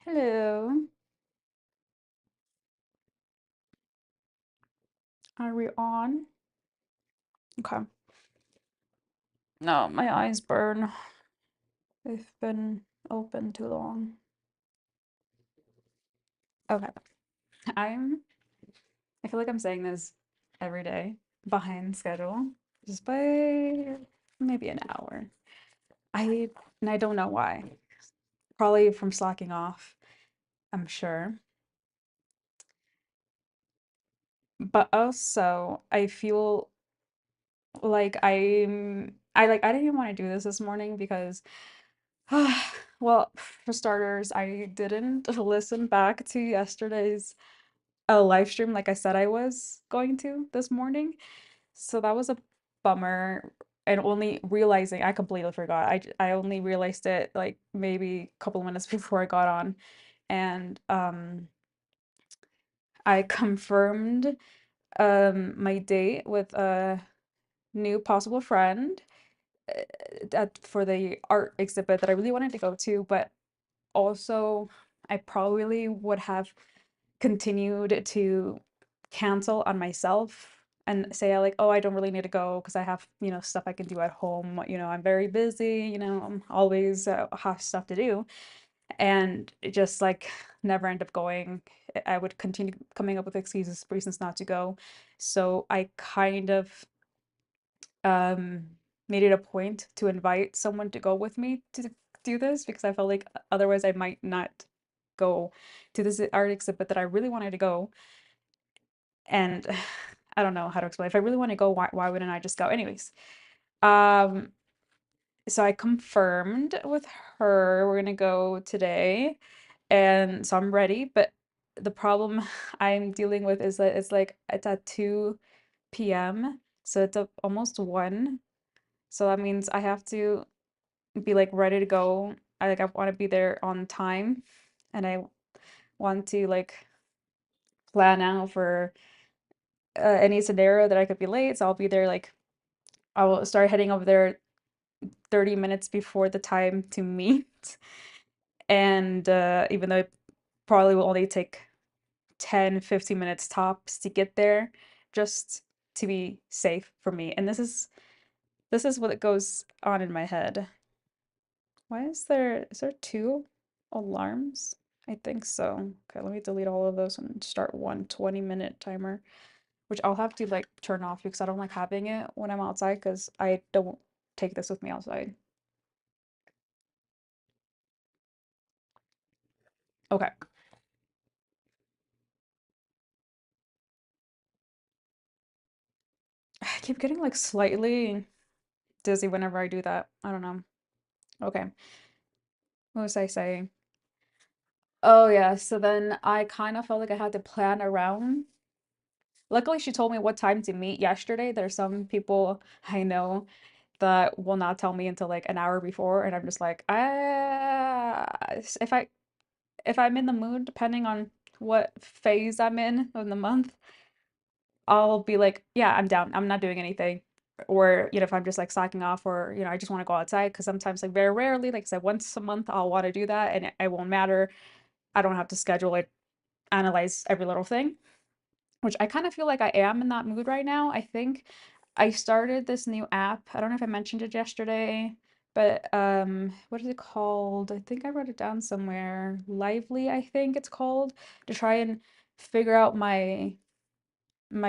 Hello. Are we on? Okay. No, my eyes burn. They've been open too long. Okay. I'm I feel like I'm saying this every day, behind schedule, just by maybe an hour. I and I don't know why. Probably from slacking off, I'm sure. But also, I feel like I didn't even want to do this morning because well, for starters, I didn't listen back to yesterday's live stream like I said I was going to this morning. So that was a bummer. And only realizing, I completely forgot. I only realized it like maybe a couple of minutes before I got on. And I confirmed my date with a new possible friend for the art exhibit that I really wanted to go to, but also I probably would have continued to cancel on myself and say like, oh, I don't really need to go because I have, stuff I can do at home. I'm very busy, I'm always have stuff to do. And it just like never end up going. I would continue coming up with excuses, reasons not to go. So I kind of um made it a point to invite someone to go with me to do this because I felt like otherwise I might not go to this art exhibit that I really wanted to go. And I don't know how to explain. If I really want to go, why wouldn't I just go? Anyways, um, so I confirmed with her we're gonna go today, and so I'm ready. But the problem I'm dealing with is that it's at 2 p.m. So it's almost 1. So that means I have to be like ready to go. I want to be there on time, and I want to like plan out for any scenario that I could be late. So I'll be there like I will start heading over there 30 minutes before the time to meet. And even though it probably will only take 10, 15 minutes tops to get there, just to be safe for me. And this is what goes on in my head. Why is there two alarms? I think so. Okay, let me delete all of those and start one 20-minute timer, which I'll have to like turn off because I don't like having it when I'm outside because I don't take this with me outside. Okay. I keep getting like slightly dizzy whenever I do that. I don't know. Okay. What was I saying? Oh yeah, so then I kind of felt like I had to plan around. Luckily, she told me what time to meet yesterday. There's some people I know that will not tell me until like an hour before, and I'm just like, if I'm in the mood, depending on what phase I'm in the month, I'll be like, yeah, I'm down. I'm not doing anything. Or, if I'm just like slacking off or, I just want to go outside because sometimes like very rarely, like I said, once a month I'll want to do that and it won't matter. I don't have to schedule it, analyze every little thing, which I kind of feel like I am in that mood right now. I think I started this new app. I don't know if I mentioned it yesterday, but what is it called? I think I wrote it down somewhere. Lively, I think it's called, to try and figure out my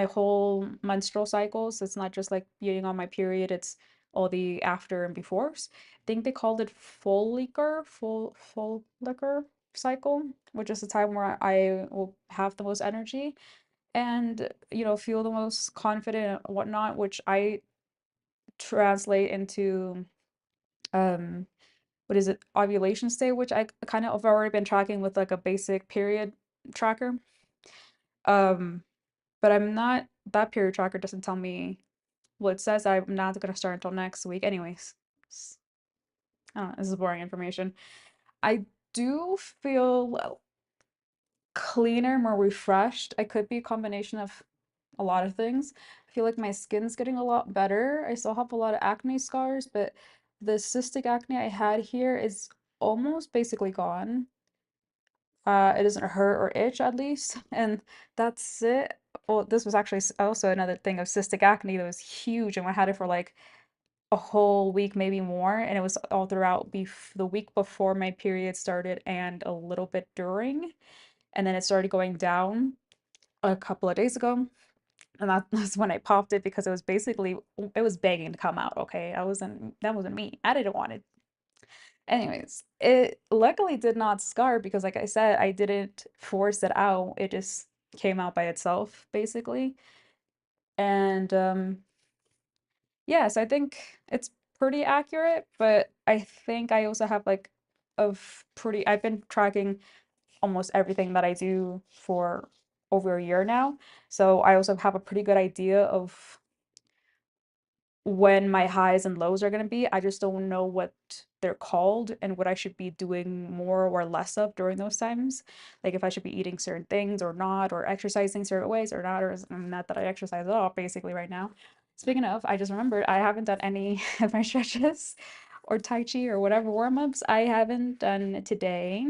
whole menstrual cycles. It's not just like being on my period, it's all the after and befores. I think they called it follicle cycle, which is the time where I will have the most energy and feel the most confident and whatnot, which I translate into um what is it, ovulation state, which I kind of have already been tracking with like a basic period tracker. Um, but I'm not that period tracker doesn't tell me. Well, it says I'm not gonna start until next week. Anyways, I don't know, this is boring information. I do feel cleaner, more refreshed. I could be a combination of a lot of things. I feel like my skin's getting a lot better. I still have a lot of acne scars, but the cystic acne I had here is almost basically gone. It doesn't hurt or itch at least, and that's it. Well, this was actually also another thing of cystic acne that was huge, and I had it for like a whole week, maybe more, and it was all throughout the week before my period started and a little bit during, and then it started going down a couple of days ago, and that's when I popped it because it was basically it was begging to come out. Okay, that wasn't me. I didn't want it. Anyways, it luckily did not scar because, like I said, I didn't force it out. It just came out by itself, basically. And yeah, so I think it's pretty accurate, but I think I also have like I've been tracking almost everything that I do for over a year now. So I also have a pretty good idea of when my highs and lows are going to be. I just don't know what they're called and what I should be doing more or less of during those times. Like if I should be eating certain things or not, or exercising certain ways or not, or not that I exercise at all, basically, right now. Speaking of, I just remembered I haven't done any of my stretches or Tai Chi or whatever warm-ups. I haven't done today.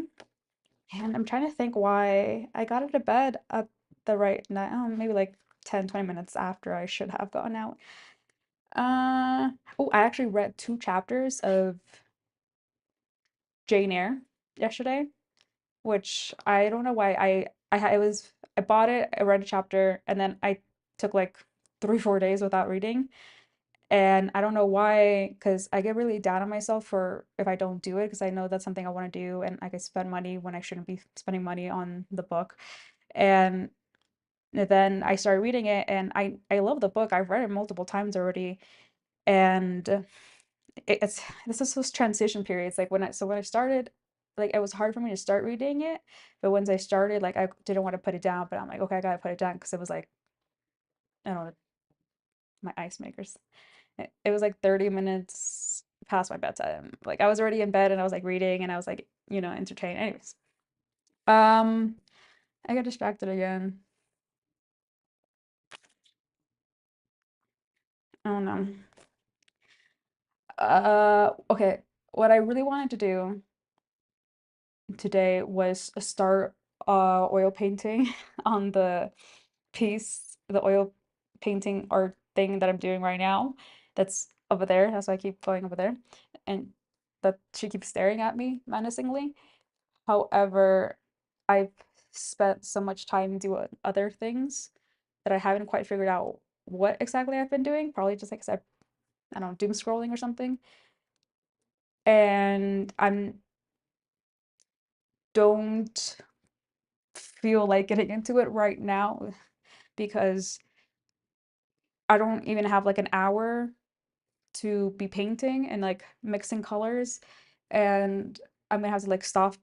And I'm trying to think why I got out of bed at the right night, maybe like 10, 20 minutes after I should have gone out. Oh, I actually read 2 chapters of Jane Eyre yesterday, which I don't know why I bought it, I read a chapter, and then I took like 3, 4 days without reading. And I don't know why, because I get really down on myself for if I don't do it, because I know that's something I want to do, and I could spend money when I shouldn't be spending money on the book. And then I started reading it, and I love the book. I've read it multiple times already, and it's this is those transition periods. Like when I started, like it was hard for me to start reading it, but once I started, like I didn't want to put it down, but I'm like, okay, I gotta put it down because it was like I don't know, my ice makers. It was like 30 minutes past my bedtime. Like I was already in bed and I was like reading and I was like, entertained. Anyways, um, I got distracted again. I don't know. Okay. What I really wanted to do today was start oil painting on the oil painting art thing that I'm doing right now. That's over there. That's why I keep going over there. And that she keeps staring at me menacingly. However, I've spent so much time doing other things that I haven't quite figured out what exactly I've been doing. Probably just like I don't know, doom scrolling or something. And I'm don't feel like getting into it right now because I don't even have like an hour to be painting and like mixing colors, and I'm gonna have to like stop,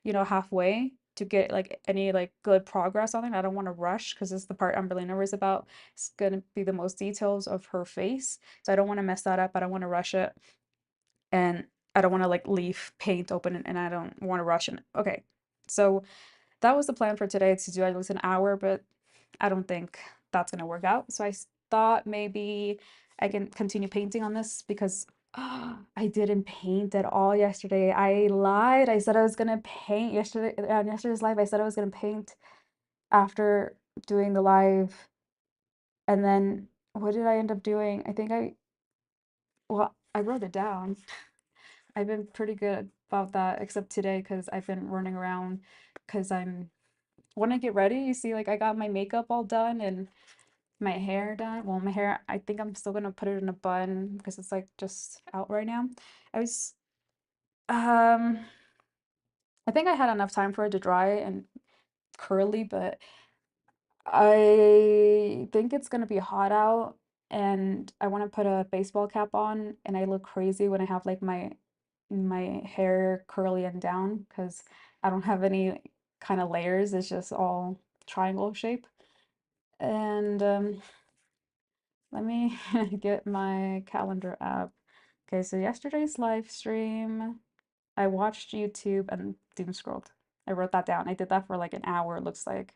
halfway to get like any like good progress on it. I don't want to rush because this is the part I'm really nervous about. It's gonna be the most details of her face, so I don't want to mess that up. I don't want to rush it, and I don't want to like leave paint open, and I don't want to rush it. Okay, so that was the plan for today, to do at least an hour, but I don't think that's gonna work out. So thought maybe I can continue painting on this because I didn't paint at all yesterday. I lied. I said I was gonna paint yesterday on yesterday's live. I said I was gonna paint after doing the live, and then what did I end up doing? Well, I wrote it down. I've been pretty good about that, except today because I've been running around because when I get ready, you see, like I got my makeup all done and my hair done. Well, my hair, I think I'm still gonna put it in a bun because it's like just out right now. I was, um, I think I had enough time for it to dry and curly, but I think it's gonna be hot out and I want to put a baseball cap on, and I look crazy when I have like my hair curly and down because I don't have any kind of layers. It's just all triangle shape. And let me get my calendar app. Okay, so yesterday's live stream, I watched YouTube and doom scrolled. I wrote that down. I did that for like an hour, it looks like.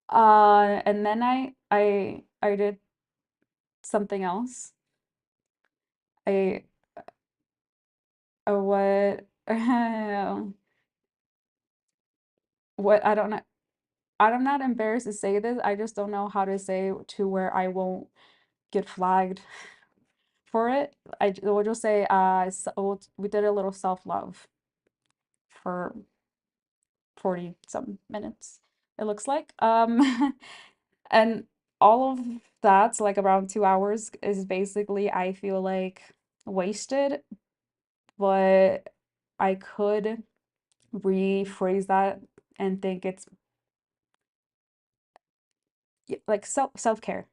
And then I did something else. I what what I don't know. I'm not embarrassed to say this. I just don't know how to say to where I won't get flagged for it. We'll just say we did a little self-love for 40 some minutes, it looks like. And all of that's like around 2 hours is basically, I feel like, wasted, but I could rephrase that and think it's like self-care,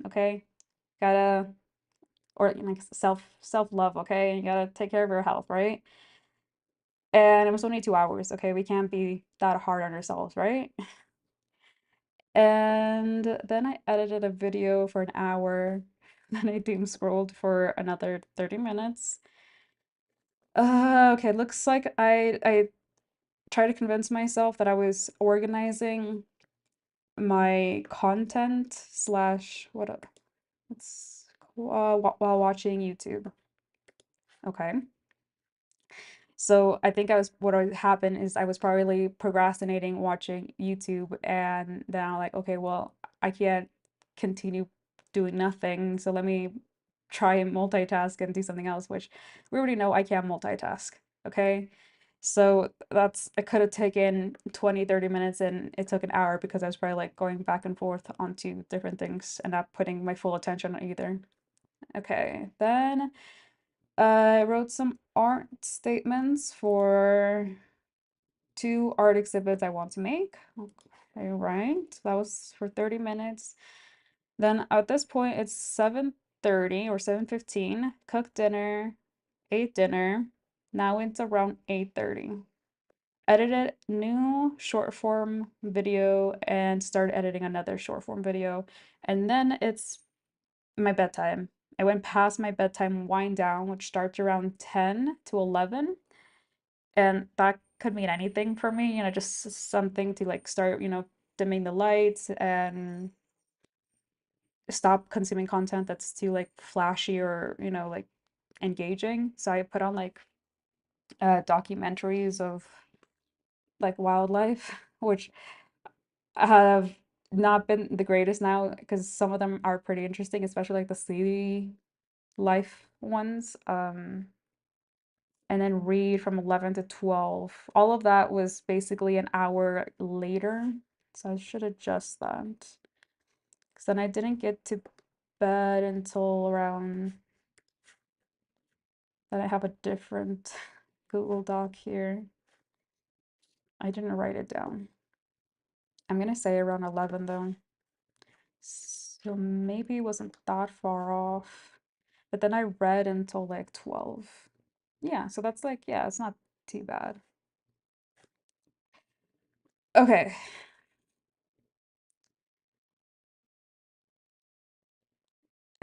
okay? Gotta, or like self-love, okay? You gotta take care of your health, right? And it was only 2 hours, okay? We can't be that hard on ourselves, right? And then I edited a video for an hour. Then I doom scrolled for another 30 minutes. Okay, looks like I tried to convince myself that I was organizing my content slash what's while watching YouTube. Okay. So I think what would happen is I was probably procrastinating watching YouTube, and then I'm like, okay, well, I can't continue doing nothing, so let me try and multitask and do something else, which we already know I can't multitask, okay? So it could have taken 20, 30 minutes, and it took an hour because I was probably like going back and forth onto different things and not putting my full attention on either. Okay, then I wrote some art statements for two art exhibits I want to make. Okay, right. That was for 30 minutes. Then at this point, it's 7:30 or 7:15. Cooked dinner, ate dinner. Now it's around 8:30. Edited new short form video and started editing another short form video. And then it's my bedtime. I went past my bedtime wind down, which starts around 10 to 11. And that could mean anything for me, just something to like start, dimming the lights and stop consuming content that's too like flashy or, like engaging. So I put on like documentaries of like wildlife, which have not been the greatest now because some of them are pretty interesting, especially like the city life ones. And then read from 11 to 12. All of that was basically an hour later. So I should adjust that. Because then I didn't get to bed until around, then I have a different Google Doc here. I didn't write it down. I'm gonna say around 11 though. So maybe it wasn't that far off. But then I read until like 12. Yeah, so that's like, yeah, it's not too bad. Okay.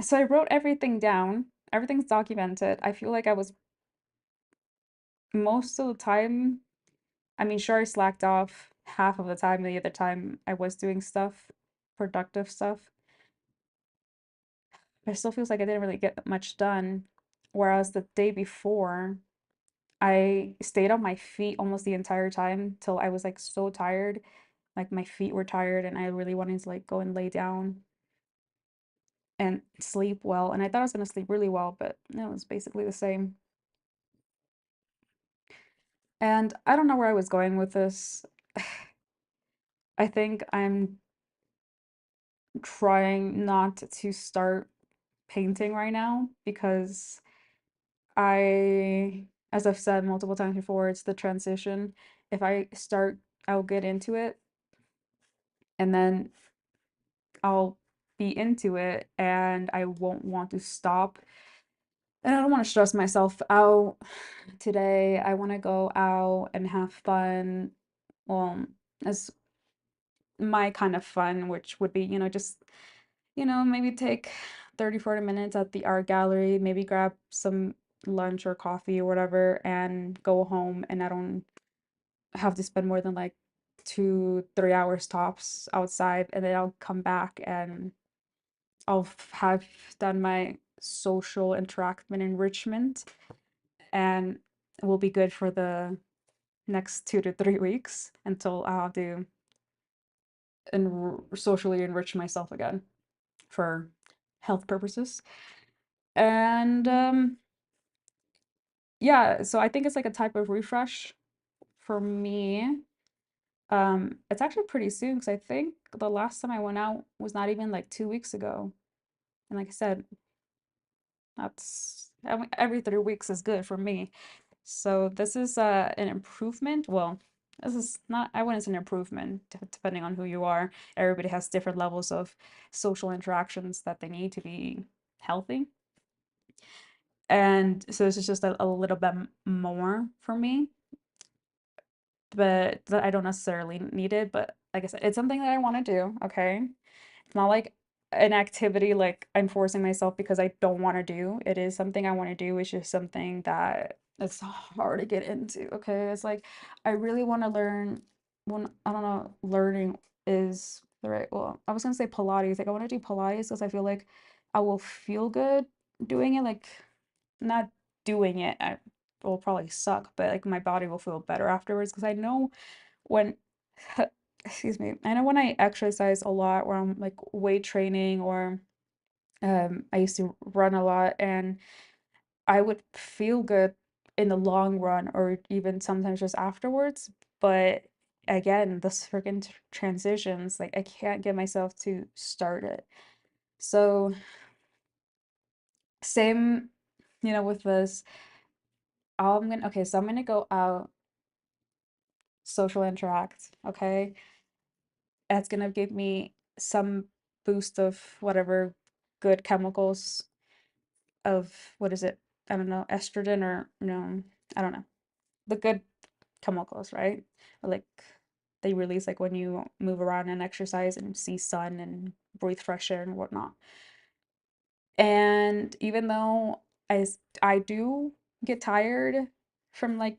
So I wrote everything down. Everything's documented. I feel like I was most of the time, I mean, sure, I slacked off half of the time, the other time I was doing stuff, productive stuff. But it still feels like I didn't really get much done. Whereas the day before, I stayed on my feet almost the entire time till I was like so tired. Like my feet were tired and I really wanted to like go and lay down and sleep well. And I thought I was gonna sleep really well, but it was basically the same. And I don't know where I was going with this. I think I'm trying not to start painting right now because as I've said multiple times before, it's the transition. If I start, I'll get into it and then I'll be into it and I won't want to stop. And I don't want to stress myself out today. I want to go out and have fun. Well, as my kind of fun, which would be, just, maybe take 30, 40 minutes at the art gallery, maybe grab some lunch or coffee or whatever, and go home. And I don't have to spend more than like 2, 3 hours tops outside. And then I'll come back and have done my social interaction enrichment, and it will be good for the next 2 to 3 weeks until I have to socially enrich myself again for health purposes. And yeah, so I think it's like a type of refresh for me. It's actually pretty soon because I think the last time I went out was not even like 2 weeks ago. And like I said, that's I mean, every 3 weeks is good for me. So this is an improvement. Well, this is not, I wouldn't say an improvement, depending on who you are. Everybody has different levels of social interactions that they need to be healthy. And so this is just a little bit more for me, but that I don't necessarily need it. But like I said, it's something that I want to do. Okay. It's not like an activity like I'm forcing myself because I don't want to do. It is something I want to do. It's just something that it's hard to get into. Okay. It's like I really want to learn when I don't know, learning is the right, well, I was gonna say Pilates. Like I want to do Pilates because I feel like I will feel good doing it. Like not doing it, I will probably suck, but like my body will feel better afterwards because I know when excuse me, I know when I exercise a lot or I'm like weight training or I used to run a lot and I would feel good in the long run or even sometimes just afterwards. But again, this freaking transitions, like I can't get myself to start it. So same, with this, okay, so I'm gonna go out, social interact, okay? That's gonna give me some boost of whatever good chemicals of what is it? I don't know, estrogen or no, I don't know. The good chemicals, right? Like they release like when you move around and exercise and see sun and breathe fresh air and whatnot. And even though I do get tired from like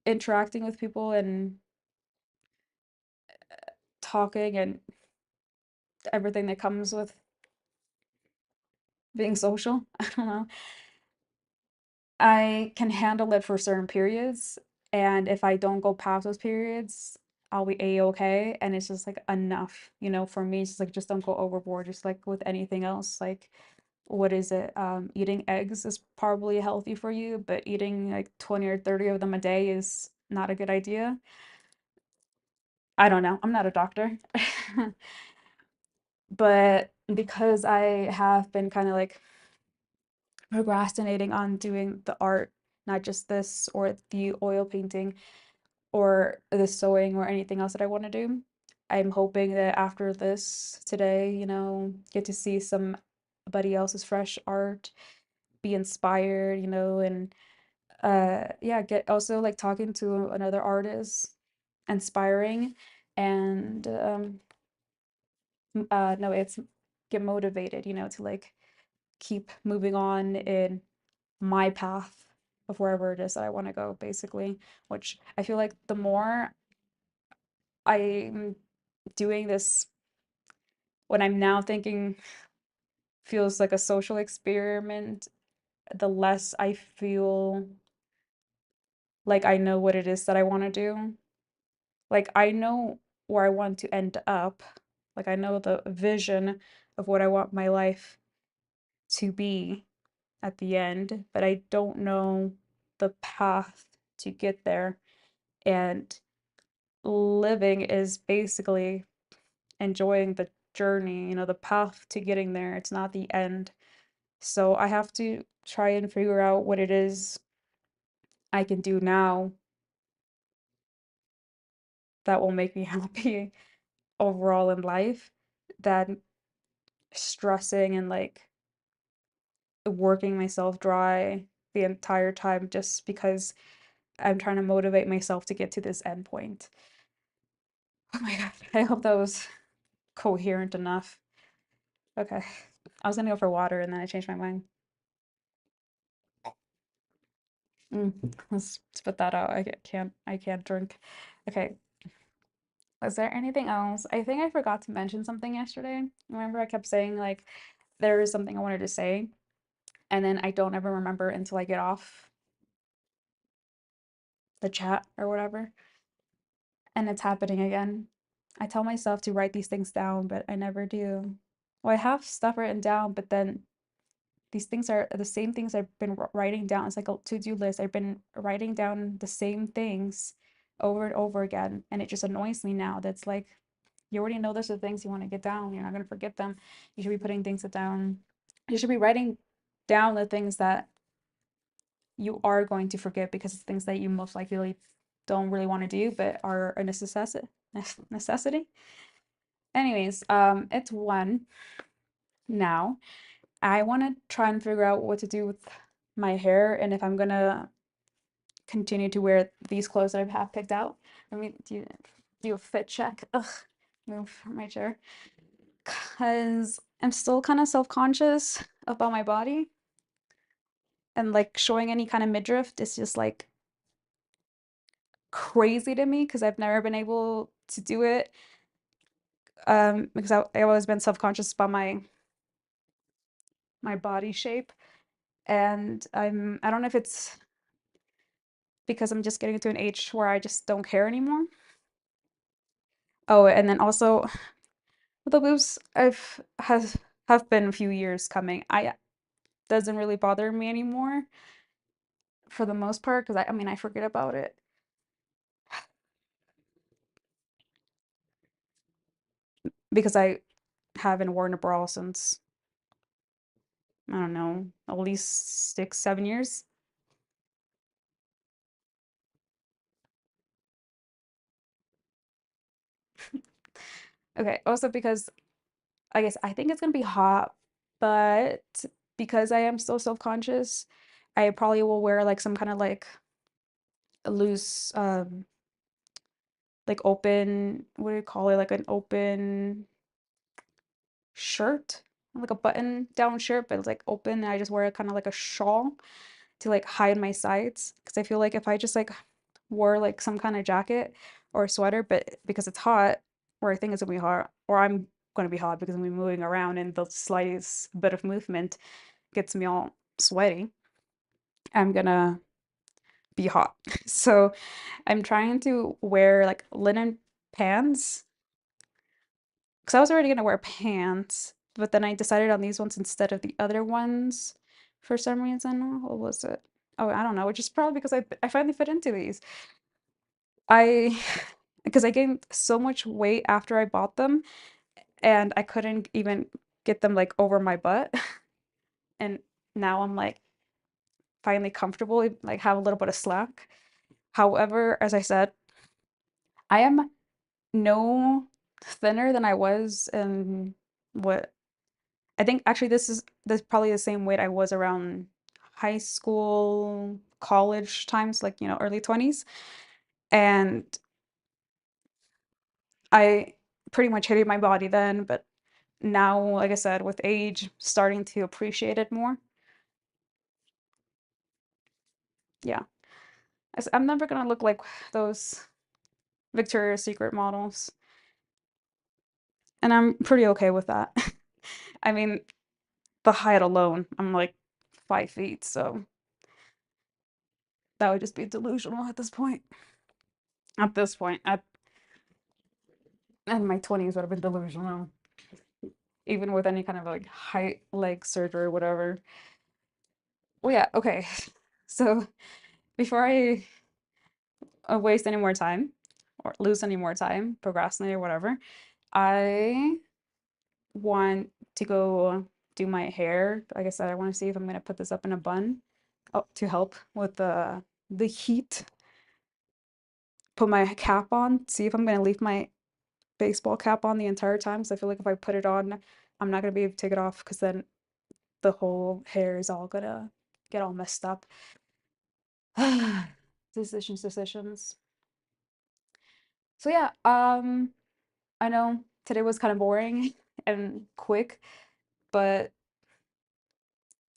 interacting with people and talking and everything that comes with being social, I don't know. I can handle it for certain periods, and if I don't go past those periods, I'll be a-okay, and it's just like enough, for me. It's just like just don't go overboard, just like with anything else. Like, what is it? Eating eggs is probably healthy for you, but eating like 20 or 30 of them a day is not a good idea. I don't know. I'm not a doctor. But because I have been kind of like procrastinating on doing the art, not just this or the oil painting or the sewing or anything else that I want to do. I'm hoping that after this today, get to see somebody else's fresh art, be inspired, and yeah, get also like talking to another artist, inspiring and no, it's get motivated, to like keep moving on in my path of wherever it is that I want to go, basically. Which I feel like the more I'm doing this, what I'm now thinking feels like a social experiment, the less I feel like I know what it is that I want to do. Like I know where I want to end up. Like I know the vision of what I want my life to be at the end, but I don't know the path to get there. And living is basically enjoying the journey, the path to getting there. It's not the end. So I have to try and figure out what it is I can do now that will make me happy overall in life than stressing and like working myself dry the entire time just because I'm trying to motivate myself to get to this end point. Oh my God. I hope that was coherent enough. Okay. I was gonna go for water and then I changed my mind. Mm, let's spit that out. I can't drink. Okay. Was there anything else? I think I forgot to mention something yesterday. Remember, I kept saying like there is something I wanted to say, and then I don't ever remember until I get off. the chat or whatever, and it's happening again. I tell myself to write these things down, but I never do. Well, I have stuff written down, but then these things are the same things I've been writing down. It's like a to-do list. I've been writing down the same things over and over again, and it just annoys me now. That's like, you already know those are the things you want to get down. You're not going to forget them. You should be putting things down. You should be writing down the things that you are going to forget because it's things that you most likely don't really want to do, but are a necessity. Anyways, it's 1 now. I want to try and figure out what to do with my hair and if I'm gonna continue to wear these clothes that I have picked out. Let me do a fit check. Ugh, move from my chair. Because I'm still kind of self-conscious about my body, and like showing any kind of midriff is just like crazy to me because I've never been able to do it. Because I've always been self-conscious about my body shape, and I don't know if it's because I'm just getting to an age where I just don't care anymore. Oh, and then also with the boobs, have been a few years coming. I doesn't really bother me anymore for the most part because I mean I forget about it because I haven't worn a bra since I don't know, at least 6, 7 years. Okay, also because I guess I think it's gonna be hot, but because I am so self-conscious, I probably will wear like some kind of like a loose like open, what do you call it? Like an open shirt, like a button down shirt, but it's like open. And I just wear it kind of like a shawl to like hide my sides because I feel like if I just like wore like some kind of jacket or sweater, but because it's hot, or I think it's gonna be hot, or I'm gonna be hot because I'm gonna be moving around and the slightest bit of movement gets me all sweaty, I'm gonna be hot. So I'm trying to wear like linen pants because I was already gonna wear pants, but then I decided on these ones instead of the other ones for some reason. What was it? Oh, I don't know. Which is probably because I finally fit into these. I because I gained so much weight after I bought them, and I couldn't even get them like over my butt. And now I'm like finally comfortable, like have a little bit of slack. However, as I said, I am no thinner than I was in what I think actually this is probably the same weight I was around high school, college times, like, early 20s. And I pretty much hated my body then, but now, like I said, with age, starting to appreciate it more. Yeah. I'm never gonna look like those Victoria's Secret models, and I'm pretty okay with that. I mean, the height alone, I'm like 5 feet, so that would just be delusional at this point. At this point, in my 20s would have been delusional, even with any kind of like height, leg surgery or whatever. Well, yeah, okay. So before I waste any more time or lose any more time, procrastinate or whatever, I want to go do my hair. Like I said, I want to see if I'm gonna put this up in a bun to help with the heat. Put my cap on, see if I'm gonna leave my baseball cap on the entire time. So I feel like if I put it on, I'm not gonna be able to take it off because then the whole hair is all gonna get all messed up. Decisions, decisions. So yeah, I know today was kind of boring and quick, but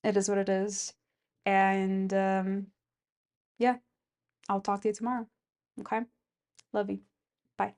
it is what it is. And yeah, I'll talk to you tomorrow. Okay? Love you. Bye.